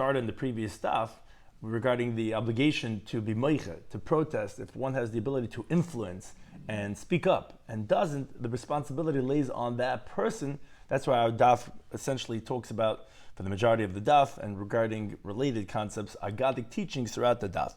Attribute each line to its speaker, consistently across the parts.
Speaker 1: started in the previous Daf regarding the obligation to be moiche, to protest, if one has the ability to influence and speak up and doesn't, the responsibility lays on that person. That's why our Daf essentially talks about, for the majority of the Daf, and regarding related concepts, agadic teachings throughout the Daf.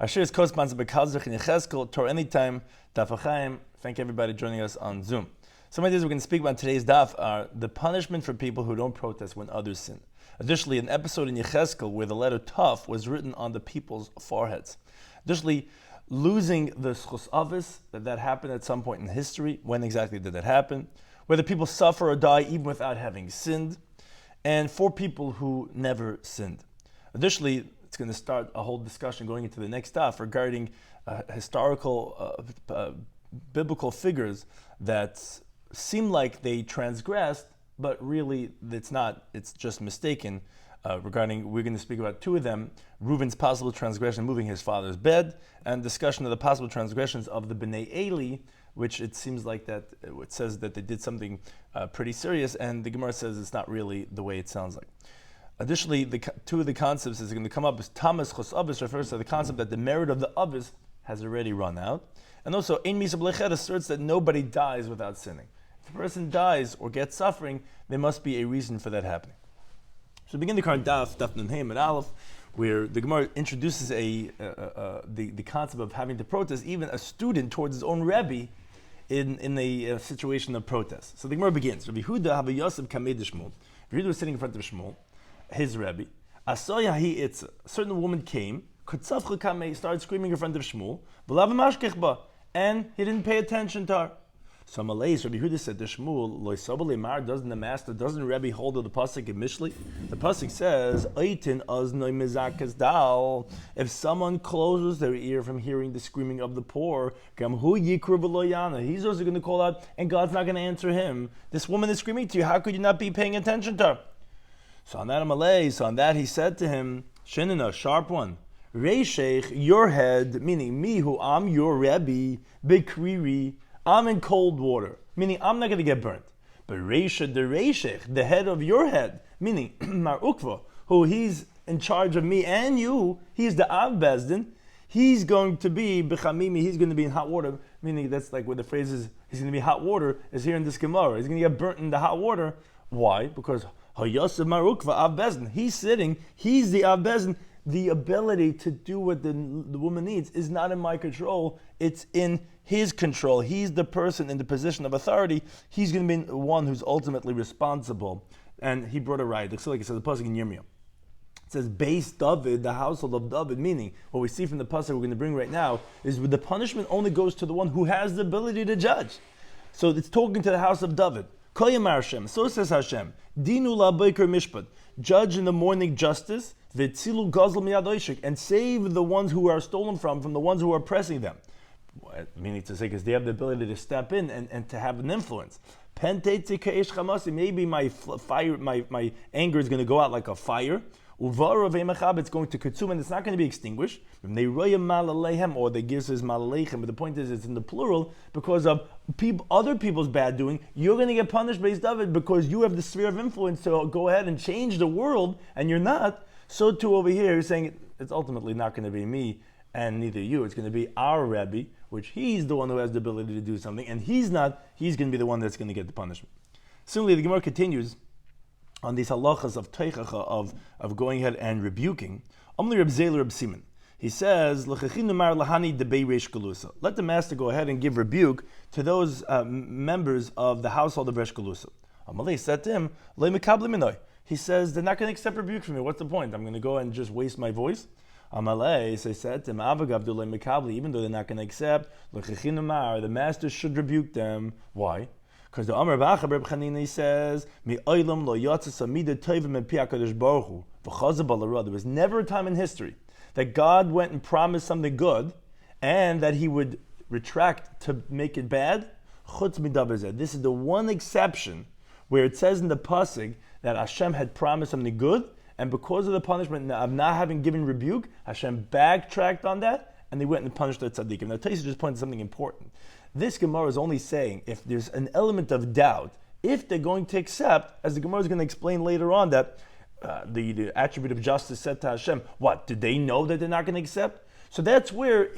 Speaker 1: Asher is co-sponsored by Kalzach and Yecheskel, Torah Anytime, Daf Achaim. Thank everybody joining us on Zoom. Some ideas we're going to speak about in today's Daf are the punishment for people who don't protest when others sin. Additionally, an episode in Yecheskel where the letter Tuf was written on the people's foreheads. Additionally, losing the schus avis, that happened at some point in history. When exactly did that happen? Whether people suffer or die even without having sinned. And for people who never sinned. Additionally, it's going to start a whole discussion going into the next Daf regarding historical, biblical figures that seem like they transgressed, but really it's not, it's just mistaken. We're going to speak about two of them, Reuben's possible transgression moving his father's bed, and discussion of the possible transgressions of the Bnei Eli, which it seems like that it says that they did something pretty serious, and the Gemara says it's not really the way it sounds like. Additionally, two of the concepts that are going to come up is Tamas Chos Avis refers to the concept that the merit of the Avis has already run out, and also Ein Misa B'Lechet asserts that nobody dies without sinning. If a person dies or gets suffering, there must be a reason for that happening. So we begin the current Daf Nun Hey and Aleph, where the Gemara introduces the concept of having to protest, even a student towards his own Rebbe in a situation of protest. So the Gemara begins. Rabbi Yehuda Hava Yosef Kamei Shmuel. Rabbi Yehuda was sitting in front of Shmuel, his Rebbe. Asoya hi itz. A certain woman came. Kutzavcha Kamei started screaming in front of Shmuel. V'lav mashkechba, and he didn't pay attention to her. So Malays, Rabbi Yehuda said to Shmuel, Loi Sobel Mar, doesn't Rebbe hold of the pasuk in Mishli? The pasuk says, Eitin aznoi mizakas dal. If someone closes their ear from hearing the screaming of the poor, Gam hu yikru v'loyana. He's also going to call out, and God's not going to answer him. This woman is screaming to you. How could you not be paying attention to her? So on that he said to him, Shinina, sharp one. Reishech, your head, meaning me, who I'm your Rebbe, Bekriri. I'm in cold water, meaning I'm not going to get burnt. But Reisha the Reishech, the head of your head, meaning Mar Ukva, who he's in charge of me and you, he's the Av Bezdin, he's going to be B'chamimi, he's going to be in hot water, meaning that's like where the phrase is, he's going to be hot water, is here in this Gemara. He's going to get burnt in the hot water. Why? Because Hayasef Mar Ukva, Av Bezdin, he's sitting, he's the Av Bezdin. The ability to do what the woman needs is not in my control, it's in his control. He's the person in the position of authority. He's going to be the one who's ultimately responsible. And he brought a right. Looks like it says the pasuk in Yommi. It says, Beis David, the household of David, meaning what we see from the pasuk we're going to bring right now is the punishment only goes to the one who has the ability to judge. So it's talking to the house of David. Koyamar Hashem, so says Hashem, Dinu la Beiker Mishpat, judge in the morning justice, V'tzilu gazal miyad oishik, and save the ones who are stolen from the ones who are oppressing them. Meaning to say, because they have the ability to step in and to have an influence. Maybe my fire, my anger is going to go out like a fire. It's going to consume and it's not going to be extinguished. Or they give his malaleichem, but the point is it's in the plural because of other people's bad doing. You're going to get punished based on it because you have the sphere of influence to go ahead and change the world, and you're not. So too over here, he's saying it's ultimately not going to be me and neither you. It's going to be our Rebbe, which he's the one who has the ability to do something, and he's not. He's going to be the one that's going to get the punishment. Similarly, the Gemara continues on these halachas of teichacha, of going ahead and rebuking. Amli Reb Zayler Reb Simon. He says, let the master go ahead and give rebuke to those members of the household of Resh Galusa. Amalei said to him, he says, they're not going to accept rebuke from me. What's the point? I'm going to go and just waste my voice? Amalei, so he said to him, even though they're not going to accept, the master should rebuke them. Why? Because the Amar Bacha Reb Chanina says, there was never a time in history that God went and promised something good and that he would retract to make it bad. This is the one exception where it says in the pasuk that Hashem had promised something good, and because of the punishment of not having given rebuke, Hashem backtracked on that, and they went and punished the tzaddikim. Now, Taisa just pointed something important. This Gemara is only saying if there's an element of doubt, if they're going to accept, as the Gemara is going to explain later on, that the attribute of justice said to Hashem, what, did they know that they're not going to accept? So that's where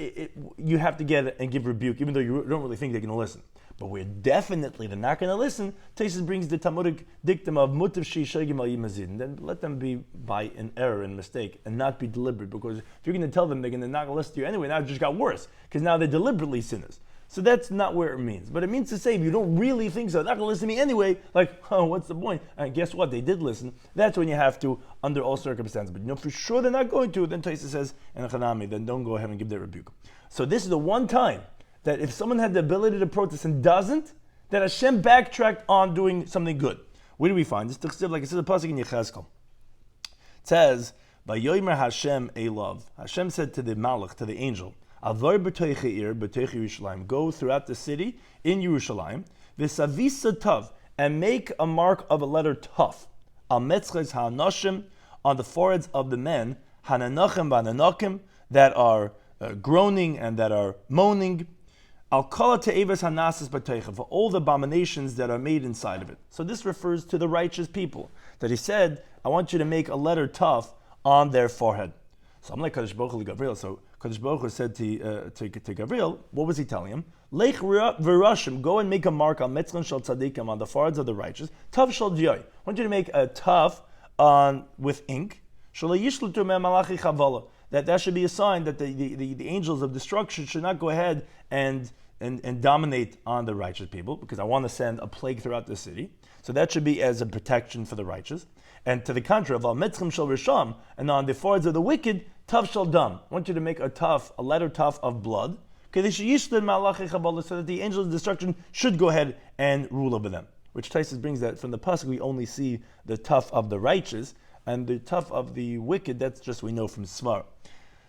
Speaker 1: you have to get it and give rebuke, even though you don't really think they're going to listen. But where definitely they're not going to listen, Taisus brings the Talmudic dictum of mutav shishagim al yimazid. Then let them be by an error and mistake and not be deliberate, because if you're going to tell them they're going to not listen to you anyway, now it just got worse, because now they're deliberately sinners. So that's not where it means. But it means to say, if you don't really think so, they're not going to listen to me anyway, like, oh, what's the point? And guess what? They did listen. That's when you have to, under all circumstances. But you know for sure they're not going to, then Taisa says, and then don't go ahead and give their rebuke. So this is the one time that if someone had the ability to protest and doesn't, that Hashem backtracked on doing something good. Where do we find this? Like it says a pasuk in Yechezkel. It says, "Vayomer Hashem Elav." Hashem said to the Malach, to the angel, "Avar b'toich ha'ir, b'toich Yerushalayim." Go throughout the city in Yerushalayim, v'savisa tav, and make a mark of a letter tav, al metzches ha'anoshim, on the foreheads of the men, hananachim v'hananakim, that are groaning and that are moaning. Al kala te'evas hanasas b'teicha, for all the abominations that are made inside of it. So this refers to the righteous people. That he said, I want you to make a letter tough on their forehead. So I'm like Kadosh Baruch Hu Gabriel. So Kadosh Baruch Hu said to Gabriel, what was he telling him? Lech v'rashim, go and make a mark on metzlan shel tzadikim, on the foreheads of the righteous. Tav shel diyai. I want you to make a tav on with ink. Shelo yishlutu me malachi chavala. That should be a sign that the angels of destruction should not go ahead and dominate on the righteous people, because I want to send a plague throughout the city. So that should be as a protection for the righteous. And to the contrary, of al-metzchim shel risham, and on the foreheads of the wicked, tav shel dam. I want you to make a letter tav of blood, so that the angels of destruction should go ahead and rule over them. Which Taisus brings that from the pasuk we only see the tav of the righteous, and the tav of the wicked, that's just we know from Svar.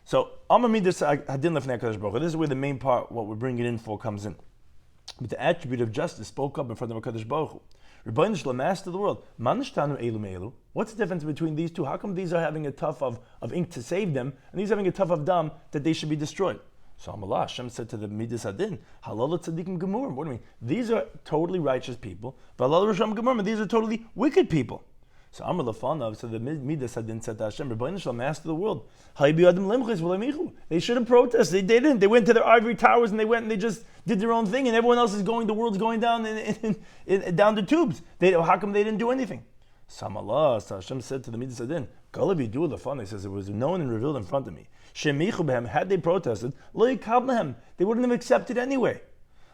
Speaker 1: So, this is where the main part, what we're bringing in for, comes in. But the attribute of justice spoke up in front of HaKadosh Baruch Hu. Rebbeinu Shalom asked the world, what's the difference between these two? How come these are having a tuff of ink to save them, and these having a tuff of dam that they should be destroyed? So Hashem said to the Midas Adin, Halal tzadikim gemurim. What do you mean? These are totally righteous people, but Halal risham gemurim, these are totally wicked people. So Amar Lefanav, so the Midas Hadin said to Hashem, Rebbeinu Shalom asked the world, they should have protested. They didn't. They went to their ivory towers and they went and they just did their own thing, and everyone else is going, the world's going down down the tubes. How come they didn't do anything? So Hashem said to the Midas Hadin, Galabi do Lefanav, he says, it was known and revealed in front of me. Had they protested, they wouldn't have accepted anyway.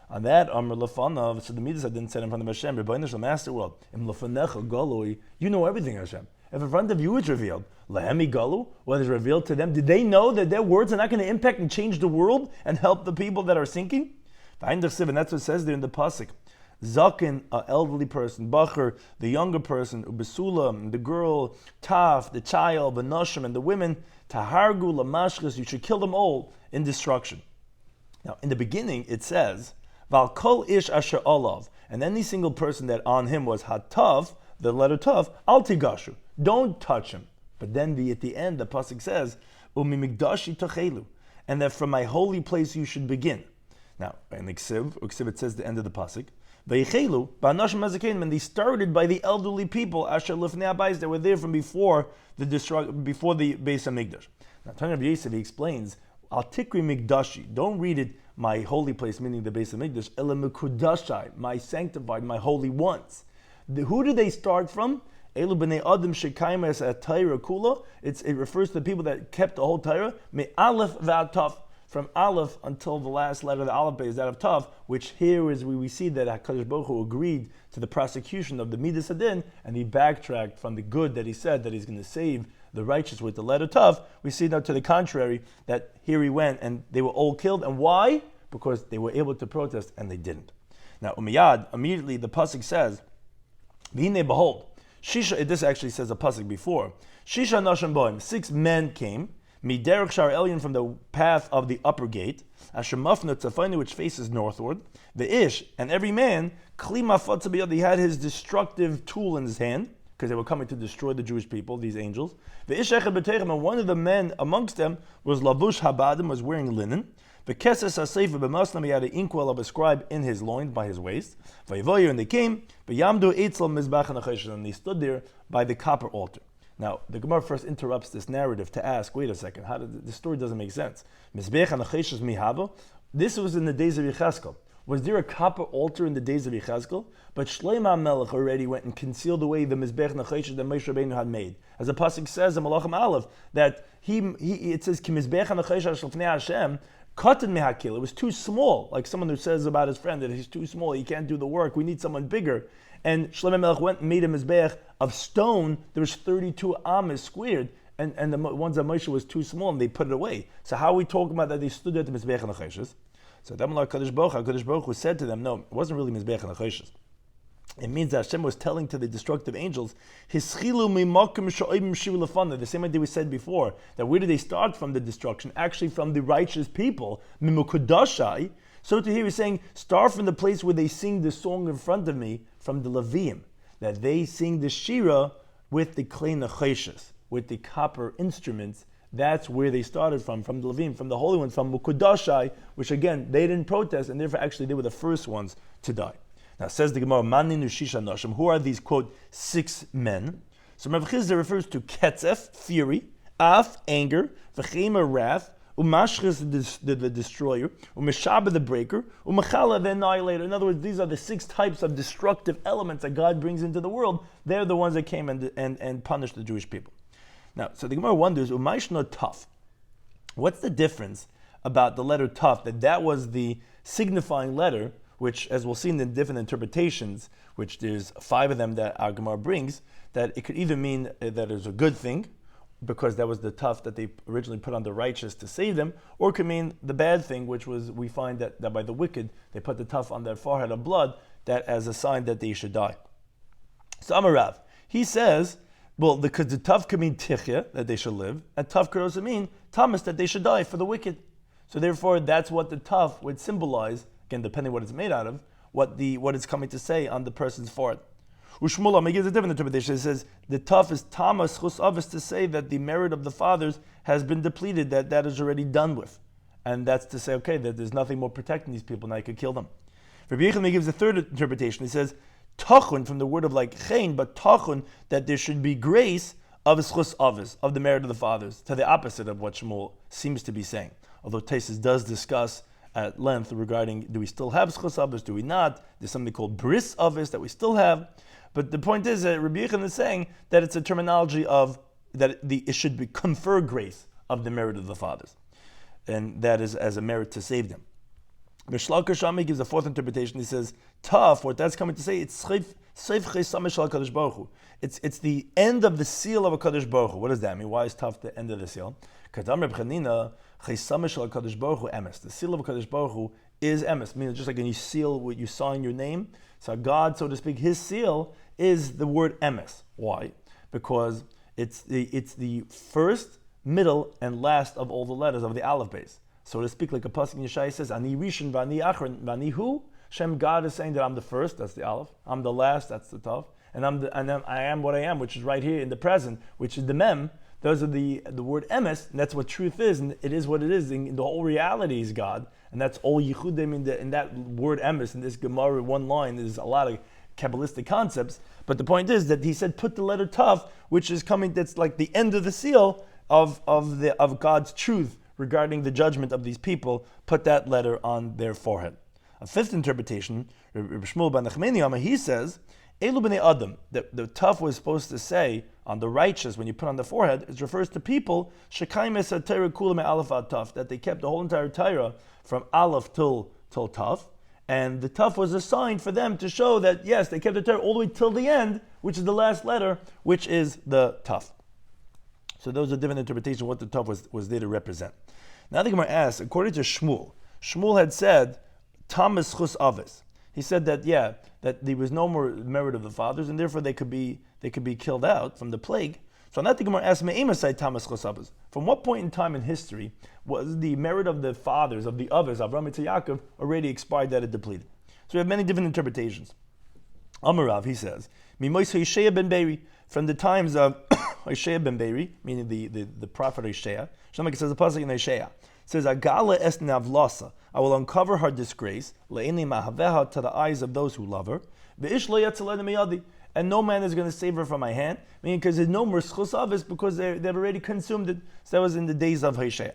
Speaker 1: On that, Amr Lefanav, so the Midas Hadin said in front of Hashem, Rebbeinu Shalom asked the world, you know everything, Hashem. If in front of you it's revealed, Lahemi Galu, what is revealed to them, did they know that their words are not going to impact and change the world and help the people that are sinking? And that's what it says there in the pasuk. Zakin, an elderly person, Bacher, the younger person, Ubesula, the girl, Taf, the child, the Nashim, and the women, Tahargu, Lamashkas, you should kill them all in destruction. Now, in the beginning, it says, Val kol ish asher olav, and any single person that on him was hatav, the letter tav, al tigashu, don't touch him. But then at the end, the pasuk says, Umi migdashi tachelu, and that from my holy place you should begin. Now, in Uksiv, it says the end of the pasuk, Veichelu, ba'anashim hazakenim, and they started by the elderly people, asher lifnei habayis, that were there from before the Beis Hamikdash. Now, Tanya Rabbi Yosef, he explains, al tikri migdashi, don't read it, my holy place, meaning the Beis Hamikdash, ela mekudashai, my sanctified, my holy ones. Who do they start from? Elu b'nei adam shekayim es atayra kula. It refers to the people that kept the whole Torah. Me aleph v'ad tav, from aleph until the last letter of the aleph is that of tav. Which here is where we see that Hakadosh Baruch Hu agreed to the prosecution of the Midas Hadin, and he backtracked from the good that he said that he's going to save the righteous with the letter tav. We see now to the contrary that here he went and they were all killed. And why? Because they were able to protest and they didn't. Now umiyad, immediately the pasuk says, V'hinei behold, Shisha, this actually says a pasuk before, Shisha nashim boim, 6 men came, Miderech Shar Elyon, from the path of the upper gate, Asher Mafna Tzafayni, which faces northward, the Ish, and every man, Kli Mafat Tzabiyad, he had his destructive tool in his hand, because they were coming to destroy the Jewish people, these angels. The Ish Echad B'teichem, and one of the men amongst them was Lavush Habadim, was wearing linen. The Keses HaSeifa B'Maslam, he had an inkwell of a scribe in his loins, by his waist. Vayivoyu, and they came, V'yamdu Eitzel Mizbach HaNachoshes, and they stood there by the copper altar. Now, the Gemara first interrupts this narrative to ask, wait a second, the story doesn't make sense. This was in the days of Yechezkel. Was there a copper altar in the days of Yechezkel? But Shlomo Melech already went and concealed away the Mizbech Nacheshes that Moshe Rabbeinu had made. As the pasuk says in Malachim Aleph, that it says, Ki Mizbech Nacheshes Lefnei Hashem, Katan Mehakil. It was too small, like someone who says about his friend that he's too small, he can't do the work, we need someone bigger. And Shlomo Melech went and made a Mizbech of stone. There was 32 amas squared, and the ones that Moshe was too small, and they put it away. So how are we talking about that they stood at the Mizbech Nacheshes? So HaKadosh Baruch Hu said to them, no, it wasn't really Mizbech Nacheshes. It means that Hashem was telling to the destructive angels, the same idea we said before, that where did they start from the destruction? Actually from the righteous people, Mimukudashai. So to here he's saying, start from the place where they sing the song in front of me, from the Leviim, that they sing the Shira with the Klei Nacheshes, with the copper instruments. That's where they started from the Leviim, from the holy ones, from Mukudashai, which again, they didn't protest, and therefore actually they were the first ones to die. Now says the Gemara, Maninu Shisha Nashim, who are these, quote, 6 men? So Rav Chizda refers to Ketzef, fury, Af, anger, V'chema, wrath, Umashchis, the destroyer, Umeshaba, the breaker, Umachala, the annihilator. In other words, these are the 6 types of destructive elements that God brings into the world. They're the ones that came and punished the Jewish people. Now, so the Gemara wonders, Umayshno Taf. What's the difference about the letter Taf, that was the signifying letter, which, as we'll see in the different interpretations, which there's 5 of them that our Gemara brings, that it could either mean that it's a good thing, because that was the Taf that they originally put on the righteous to save them, or it could mean the bad thing, which was, we find that by the wicked, they put the Taf on their forehead of blood, that as a sign that they should die. So Amarav, he says, well, because the Taf could mean Tichya, that they should live, and Taf could also mean Thomas, that they should die for the wicked. So therefore, that's what the Taf would symbolize, again, depending what it's made out of, what it's coming to say on the person's forehead. Ushmulam, he gives a different interpretation. It says, the Taf is Thomas Chus Avis, to say that the merit of the fathers has been depleted, that is already done with. And that's to say, okay, that there's nothing more protecting these people, now you could kill them. Rabbi Yochanan gives a third interpretation. He says, Tachun, from the word of like Chen, but Tachun, that there should be grace of Chus Avis, of the merit of the fathers, to the opposite of what Shmuel seems to be saying. Although Taisus does discuss at length regarding, do we still have Chus Avis, do we not? There's something called Bris Avis that we still have. But the point is that Rabbi Yochanan is saying that it's a terminology of, that it should be confer grace of the merit of the fathers. And that is as a merit to save them. Mishlal Kashami gives a fourth interpretation. He says, Taf, what that's coming to say, it's it's the end of the seal of a Kadosh Baruch Hu. What does that mean? Why is Taf the end of the seal? The seal of a Kadosh Baruch Hu is emes, meaning just like when you seal, you sign your name. So God, so to speak, his seal is the word emes. Why? Because it's the first, middle, and last of all the letters of the Aleph base. So to speak, like a pasuk in Yeshaya says, Ani Rishon v'ani Achron v'ani Hu. Shem, God is saying that I'm the first, that's the Aleph. I'm the last, that's the Tav. And I am what I am, which is right here in the present, which is the Mem. Those are the word emes, and that's what truth is, and it is what it is. In the whole reality is God, and that's all yichudim in that word emes. In this Gemara, one line, there's a lot of Kabbalistic concepts. But the point is that he said, put the letter Tav, which is coming. That's like the end of the seal of God's truth regarding the judgment of these people. Put that letter on their forehead. A fifth interpretation, Rabbi Shmuel ben Nachmani, he says, Elu b'nei Adam, the Tav was supposed to say on the righteous when you put on the forehead, it refers to people shekayim es Torah kula me aleph ad Tav, that they kept the whole entire Torah from Aleph till Tav, and the Tav was a sign for them to show that yes, they kept the Torah all the way till the end, which is the last letter, which is the Tav. So those are different interpretations of what the Tav was there to represent. Now the Gemara asks, according to Shmuel had said Thomas Chus Avis. He said that that there was no more merit of the fathers, and therefore they could be killed out from the plague. So now the Gemara asks, Me'emasai Thomas Chus Avis. From what point in time in history was the merit of the fathers, of the others, Avraham and Yaakov, already expired, that it depleted? So we have many different interpretations. Amarav, he says, Mimois Hoshea ben Beiri, from the times of Hoshea ben Beiri, meaning the prophet Hoshea. It says a pasuk in Hoshea. It says, Agala es navlasa, I will uncover her disgrace, le'eni mahaveha, to the eyes of those who love her, ve'ish lo yatzaleh miyadi, and no man is going to save her from my hand. Meaning, because there's no more schus avis, because they've already consumed it. So that was in the days of Hoshea.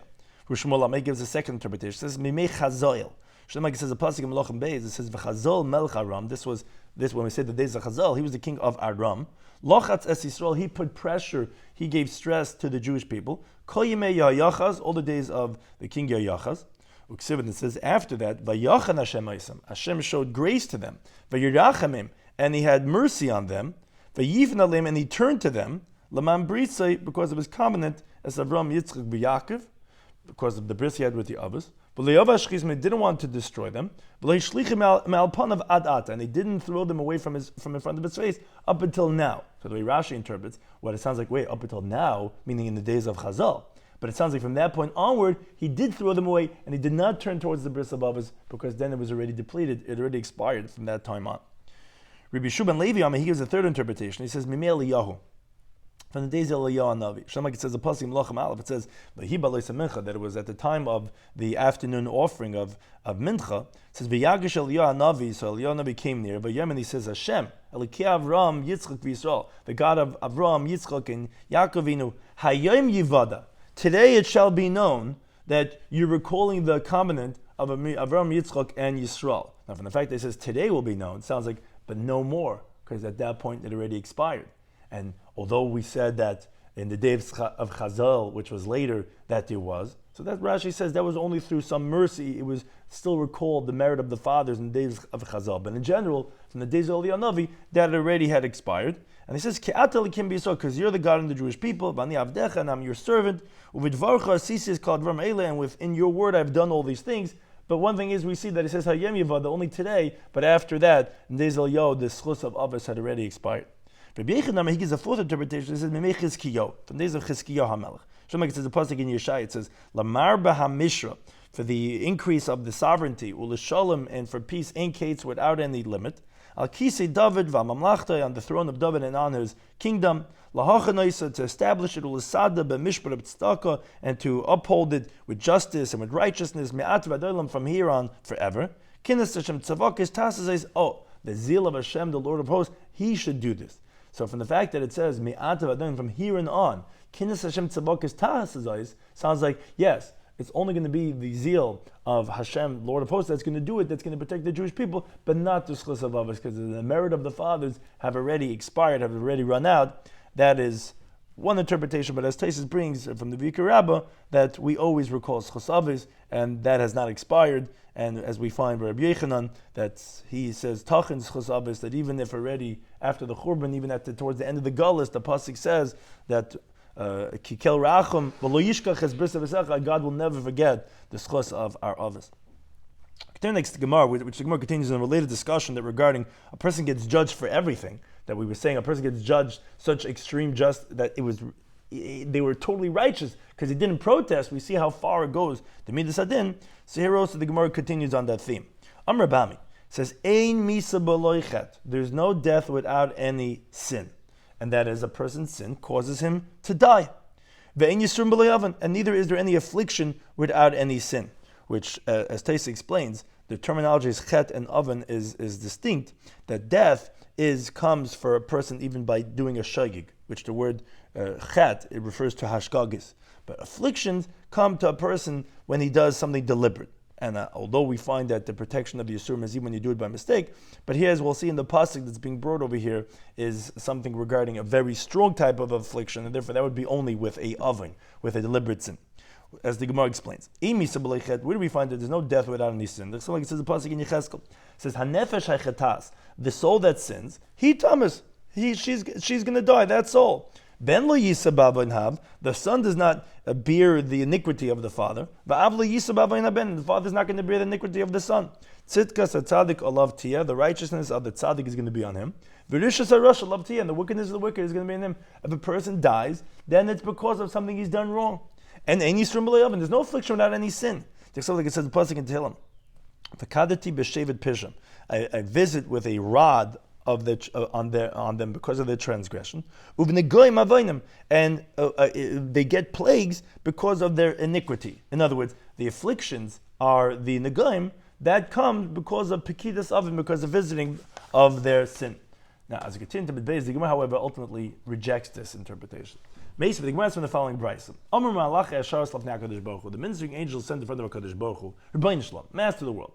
Speaker 1: Shmuel Lameh gives a second interpretation. It says Mimei Chazoil. Shlomo says a pasuk in Melachim Beis. It says V'Chazol Melech Aram. This when we say the days of Chazal. He was the king of Aram. Lochatz Es Yisrael. He put pressure. He gave stress to the Jewish people. Kol Yimei Yoyachaz. All the days of the king Yoyachaz. Uksivin, it says after that, Vayachan Hashem Oisam. Hashem showed grace to them. Vayirachamim, and He had mercy on them. Vayivn Alim, and He turned to them. Laman Brisei, because of His covenant as Avram Yitzchak B'Yaakov, because of the bris He had with the others. But Le'ovashchizim, didn't want to destroy them. But Le'ishlichim Me'alpanav Ad, and He didn't throw them away from in front of His face up until now. So the way Rashi interprets, what it sounds like, wait, up until now, meaning in the days of Chazal. But it sounds like from that point onward, He did throw them away, and He did not turn towards the bris above, because then it was already depleted, it already expired from that time on. Rabbi Shub Levi, he gives a third interpretation. He says, Mimei Eliyahu, from the days of Eliyahu Navi. Shemak, it says a pasuk in Melachim Aleph. It says that it was at the time of the afternoon offering of mincha. It says V'yagish Eliyahu Navi. So Eliyahu Navi came near. But Yemen, he says Hashem Elikei Avram Yitzchak v'Yisrael, the God of Avram, Yitzchak, and Yaakovinu. Hayom Yivada. Today it shall be known that you're recalling the covenant of Avram, Yitzchak, and Yisrael. Now, from the fact that it says today will be known, it sounds like, but no more, because at that point it already expired. And although we said that in the days of Chazal, which was later, that there was, so that Rashi says that was only through some mercy, it was still recalled the merit of the fathers in the days of Chazal. But in general, from the days of Eliyahu Navi, that already had expired. And he says, Ke'ata l'kim b'Yisrael, because you're the God of the Jewish people, V'ani avdecha, and I'm your servant, Uvidvarcha asisi is called Dvarim Eileh, and within your word I've done all these things. But one thing is, we see that it says Hayom Yivada only today, but after that, in the days of Eliyahu, the schus of Avos had already expired. Rabbi Yechonam, he gives a fourth interpretation. It says Mimei Chizkiyo, from the days of Chizkiyo HaMelech. Shemak, it says the pasuk in Yeshaya. It says Lamar b'Hamishra, for the increase of the sovereignty, U'Lishalom, and for peace in Kates without any limit. Al Kisei David v'Mamlachta, on the throne of David and on his kingdom. Lahachanoisa, to establish it, U'Lisada b'Mishpat b'Tzedakah, and to uphold it with justice and with righteousness. Me'at v'Adolam, from here on forever. Kinnas Hashem Tzavakis Tasas, the zeal of Hashem, the Lord of hosts, He should do this. So from the fact that it says Me'at v'Adolam, from here and on, Kinnas Hashem Tzavakis Tasas, sounds like, yes, it's only going to be the zeal of Hashem, Lord of hosts, that's going to do it, that's going to protect the Jewish people, but not the schus of Avos, because the merit of the fathers have already expired, have already run out. That is one interpretation, but as Taisus brings from the Vikar Rabbah, that we always recall schus Avos, and that has not expired. And as we find by Rabbi Yechanan, that he says Tachin schus Avos, that even if already after the Churban, even towards the end of the Galus, the pasuk says that Kikel Rachum v'lo yishkach es bris v'secha, God will never forget the schus of our Avos. Continue next to Gemara, which the Gemara continues in a related discussion that regarding a person gets judged for everything. That we were saying a person gets judged such extreme that they were totally righteous because he didn't protest. We see how far it goes to Midas Adin. So here also the Gemara continues on that theme. Amr Bami says, Ein misa b'lo chet. There's no death without any sin. And that is, a person's sin causes him to die. Ve'ein yisrum b'lo yavan. And neither is there any affliction without any sin. Which, as Taisa explains, the terminology is chet and oven is distinct. That death comes for a person even by doing a shagig, which the word chet, it refers to hashgagis. But afflictions come to a person when he does something deliberate. And although we find that the protection of the Yisurim is even when you do it by mistake, but here, as we'll see in the pasuk that's being brought over here, is something regarding a very strong type of affliction, and therefore that would be only with a oven, with a deliberate sin. As the Gemara explains, where do we find that there's no death without any sin? Like it says the pasuk in Yecheskel. It says, "Hanefesh hachetas," the soul that sins, he tamas, she's going to die. That soul. Ben lo yisabava inhav, the son does not bear the iniquity of the father. Va'av lo yisabava inhaben, the father is not going to bear the iniquity of the son. Tzidkas atzadik olav tia, the righteousness of the tzaddik is going to be on him. V'rishas harash olav tia, and the wickedness of the wicked is going to be on him. If a person dies, then it's because of something he's done wrong. And any yisrum b'lo yavan, there's no affliction without any sin. Just like it says the pasuk in Tehillim. V'kadati b'shevet pisham, I visit with a rod of on them because of their transgression. Uvnegoyim avayim, and they get plagues because of their iniquity. In other words, the afflictions are the negoyim that comes because of pekidas avim, because of visiting of their sin. Now, as a continue to Beis, the Gemara, however, ultimately rejects this interpretation. Meis, the Gemara is from the following brayso. Amar Malach Shabbos Daf HaKadosh Baruch Hu. The ministering angels sent in front of HaKadosh Baruch Hu, Rebbeinu Shalom, Master of the world.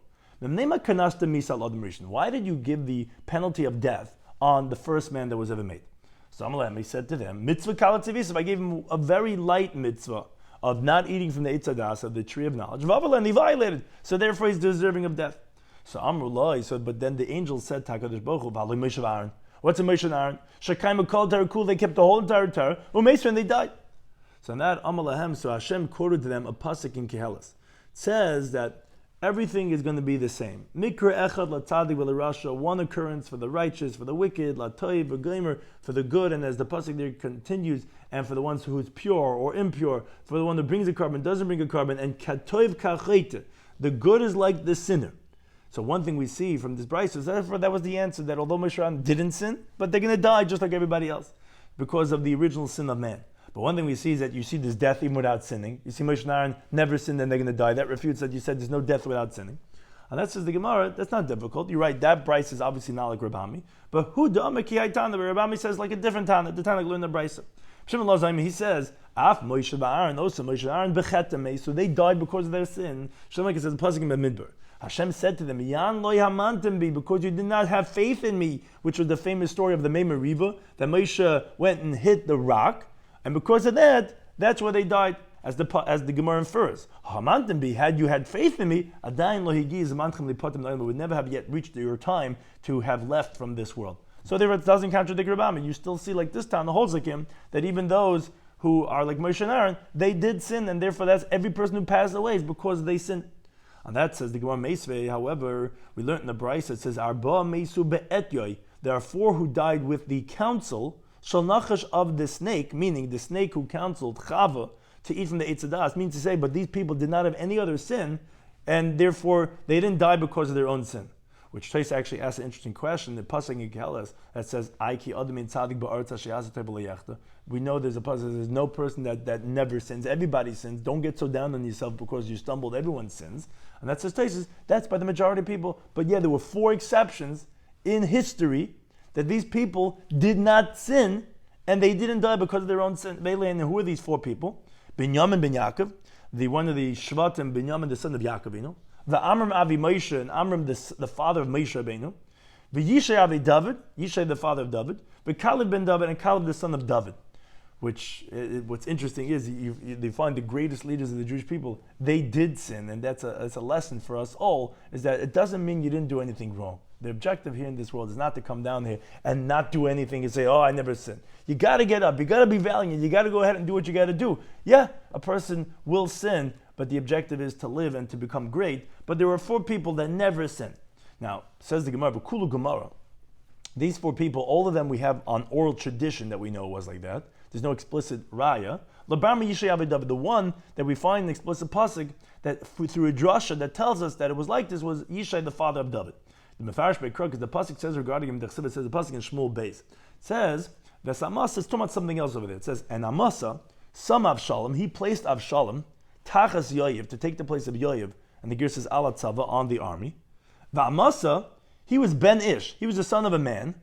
Speaker 1: Why did you give the penalty of death on the first man that was ever made? So Amalem, he said to them, Mitzvah Kala Tzivis, I gave him a very light mitzvah of not eating from the Eitz Hadas, of the tree of knowledge. And he violated, so therefore he's deserving of death. So Amrullah, he said, but then the angel said to HaKadosh Baruch Hu, Moshe of Aaron. What's a Moshe and Aaron? Shekaimu Kol Tarakul, they kept the whole entire Torah, and they died. So in that Amalahem, so Hashem quoted to them a pasuk in Kehelis. It says that everything is going to be the same. Mikra echad latzadik v'lerasha, one occurrence for the righteous, for the wicked, latoiv v'gleimer, for the good, and as the pasuk there continues, and for the ones who is pure or impure, for the one that brings a carbon, doesn't bring a carbon, and katoiv kachete, the good is like the sinner. So one thing we see from this brayso is that was the answer, that although Moshe Rabbeinu didn't sin, but they're going to die just like everybody else because of the original sin of man. But one thing we see is that you see this death even without sinning. You see Moshe and Aaron never sinned and they're going to die. That refutes that you said there's no death without sinning. And that says the Gemara, that's not difficult. You're right, that brayso is obviously not like Rabami. But who da'amar ki haytana? Rabami says like a different Tana. The Tana learned the brayso. Shimon Lazayim, he says, Af Moshe v'Aaron, also Moshe and Aaron b'chetamei, so they died because of their sin. Shimon says the pasuk in Midbar. Hashem said to them, Yan lo yamantem bi, because you did not have faith in me, which was the famous story of the Mei Meriva, that Moshe went and hit the rock, and because of that, that's where they died, as the Gemara infers. Hamantem bi, had you had faith in me, adayin lo higi zamanchem lipatim la'olam, would never have yet reached your time to have left from this world. So there it doesn't contradict Rabbi. You still see like this town, the holds like him, that even those who are like Moshe and Aaron, they did sin, and therefore that's every person who passed away is because they sinned. And that says the Gemara Meisvei. However, we learned in the Brayso, it says Arba Meisu be'etyoy. There are 4 who died with the counsel Shalnachash of the snake, meaning the snake who counseled Chava to eat from the Eitz Hadas. Means to say, but these people did not have any other sin, and therefore they didn't die because of their own sin. Which Tais actually asks an interesting question. The pasuk in Kehelis that says, "Aiki adamin tzadik ba'aretz she'asatei b'leyachta." We know there's a pasuk. There's no person that never sins. Everybody sins. Don't get so down on yourself because you stumbled. Everyone sins, and that says Tais. That's by the majority of people. But yeah, there were 4 exceptions in history that these people did not sin, and they didn't die because of their own sin. And who are these 4 people? Binyamin ben Yaakov, the one of the Shvatim, Binyamin the son of Yaakov, the Amram Avi Moshe, and Amram the father of Moshe Rabbeinu, the Yishai Avi David, Yishai the father of David, the Caleb ben David, and Caleb the son of David. Which, what's interesting is they find the greatest leaders of the Jewish people, they did sin, and that's a lesson for us all, is that it doesn't mean you didn't do anything wrong. The objective here in this world is not to come down here and not do anything and say, oh, I never sinned. You got to get up, you got to be valiant, you got to go ahead and do what you got to do. Yeah, a person will sin, but the objective is to live and to become great. But there were 4 people that never sinned. Now, says the Gemara, B'kulu Gemara, these 4 people, all of them we have on oral tradition that we know was like that. There's no explicit raya. Labarma Yishai Avi David, the one that we find in the explicit pasuk that through a drasha that tells us that it was like this was Yishai the father of David. The Mefarish Bekrug, because the pasuk says regarding him, the Chsibah says the pasuk in Shmuel Beis. It says Vesamasa is talking about something else over there. It says, and Amasa, some Avshalom, he placed Avshalom Tachas Yoav, to take the place of Yoav, and the gear says Ala Tzava, on the army. Va'amasa, he was Ben Ish, he was the son of a man.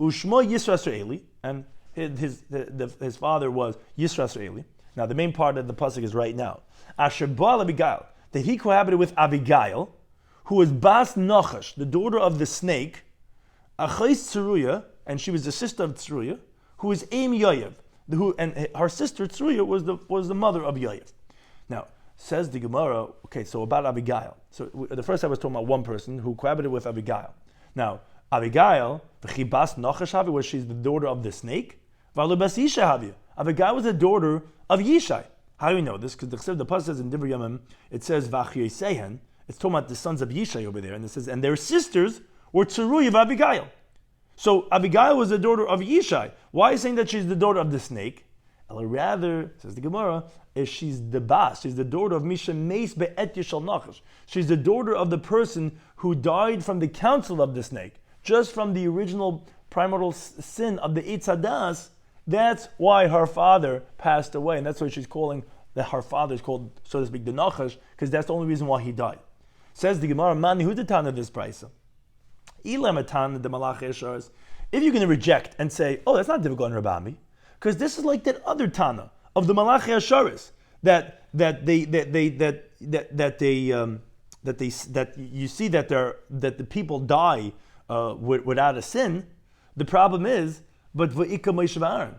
Speaker 1: Ushmo Yisraeli, and his father was Yisraeli. Now the main part of the pasuk is right now. Asher Baal Abigail, that he cohabited with Abigail, who was Bas Nachash, the daughter of the snake, Achais Tzeruya, and she was the sister of Tzeruya, who is Aim Yoav, and her sister Tzeruya was the mother of Yoav. Now, says the Gemara, okay, so about Abigail. So the first I was talking about one person who cohabited with Abigail. Now, Abigail, Bas Nachash, was she's the daughter of the snake. Abigail was the daughter of Yishai. How do we know this? Because the pasuk says in Dibur Yomim, it says Vachyoisehen. It's talking about the sons of Yishai over there, and it says, and their sisters were Tzeruya of Abigail. So Abigail was the daughter of Yishai. Why is saying that she's the daughter of the snake? Or rather, says the Gemara, is she's the bas. She's the daughter of Misha Meis Be'et Yishal Nachash. She's the daughter of the person who died from the counsel of the snake, just from the original primordial sin of the Eitz Hadas. That's why her father passed away, and that's why she's calling that her father is called, so to speak, the Nachash, because that's the only reason why he died. Says the Gemara, Mani, who the Tana of this brayso? Ilam Tana the Malach Eshars. If you're going to reject and say, oh, that's not difficult in Rabami, because this is like that other Tana of the Malachi Asharis that you see that the people die without a sin. The problem is, but v'ika Moshe v'Aaron,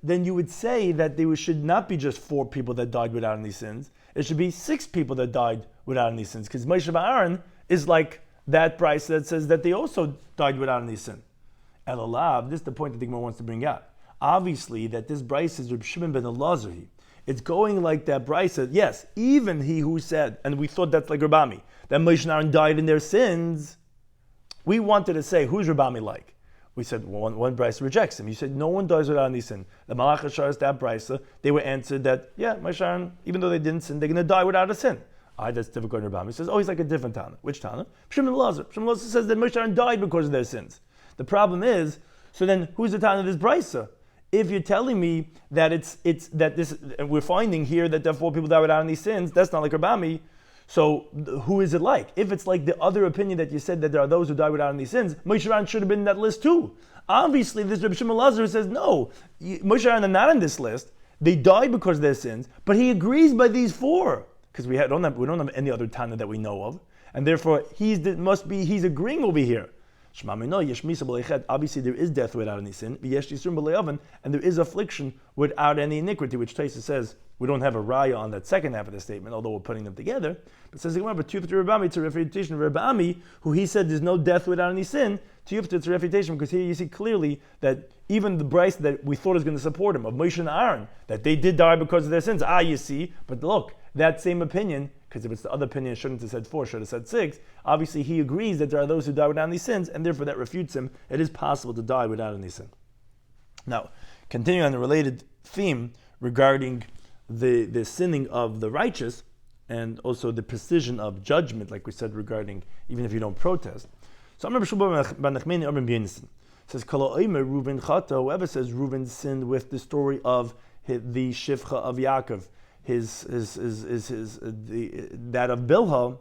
Speaker 1: then you would say that there should not be just 4 people that died without any sins. It should be 6 people that died without any sins, because Moshe v'Aaron is like that price that says that they also died without any sin. Elalav, this is the point that the Gemara wants to bring out. Obviously, that this Bryce is Reb Shimon ben Elazar. It's going like that Bryce said, yes, even he who said, and we thought that's like Rabami, that Moshe and Aaron died in their sins. We wanted to say, who's Rabami like? We said, one Bryce rejects him. You said, no one dies without any sin. The Malach Hasharis, that Bryce, they were answered that, yeah, Moshe and Aaron, even though they didn't sin, they're going to die without a sin. That's difficult in Rabami. He says, oh, he's like a different Tana. Which Tana? Shimon Elazar. Shimon Elazar says that Moshe and Aaron died because of their sins. The problem is, so then who's the Tana of this Brisa? If you're telling me that it's that this, and we're finding here that there are 4 people that without any sins, that's not like Rabami. So who is it like? If it's like the other opinion that you said that there are those who die without any sins, Moshe Aaron should have been in that list too. Obviously, this Rabbi Shimon Elazar says no. Moshe Aaron are not in this list. They died because of their sins, but he agrees by these 4 because we don't have any other Tana that we know of, and therefore he's agreeing over here. Obviously, there is death without any sin, and there is affliction without any iniquity, which Taisa says we don't have a raya on that second half of the statement, although we're putting them together. But it says, but Rabami, it's a refutation of Rabami, who he said there's no death without any sin. It's a refutation because here you see clearly that even the Bryce that we thought was going to support him, of Moshe and Aaron, that they did die because of their sins. You see, but look, that same opinion, because if it's the other opinion, it shouldn't have said 4, should have said 6. Obviously, he agrees that there are those who die without any sins, and therefore that refutes him. It is possible to die without any sin. Now, continuing on the related theme regarding the sinning of the righteous, and also the precision of judgment, like we said regarding even if you don't protest. So Rabbi Shloimy Schwartzberg says, Reuven chata, whoever says Reuven sinned with the story of the shivcha of Yaakov, that of Bilhah,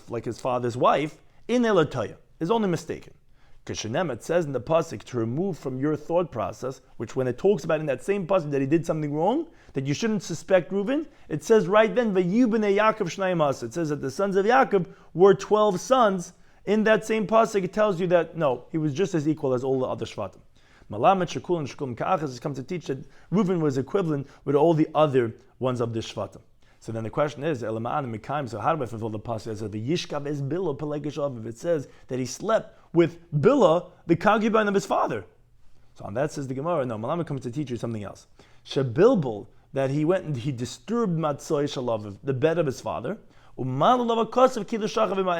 Speaker 1: like his father's wife, in Elatoya, is only mistaken. Kishanem, it says in the pasuk to remove from your thought process, which when it talks about in that same pasuk that he did something wrong, that you shouldn't suspect Reuven, it says right then, Vayu b'nei Yaakov shnayim asa. It says that the sons of Yaakov were 12 sons. In that same pasuk, it tells you that no, he was just as equal as all the other shvatim. Malamet shekul and shekulim ka'achas has come to teach that Reuven was equivalent with all the other ones of the shvatim. So then the question is, so how do I fulfill the pasuk? It says the Yishkav es Bilah pelegish aviv. It says that he slept with Bilah, the concubine of his father. So on that says the Gemara, no, Malamet comes to teach you something else. Shebilbul, that he went and he disturbed Matzoy Shalaviv, the bed of his father. And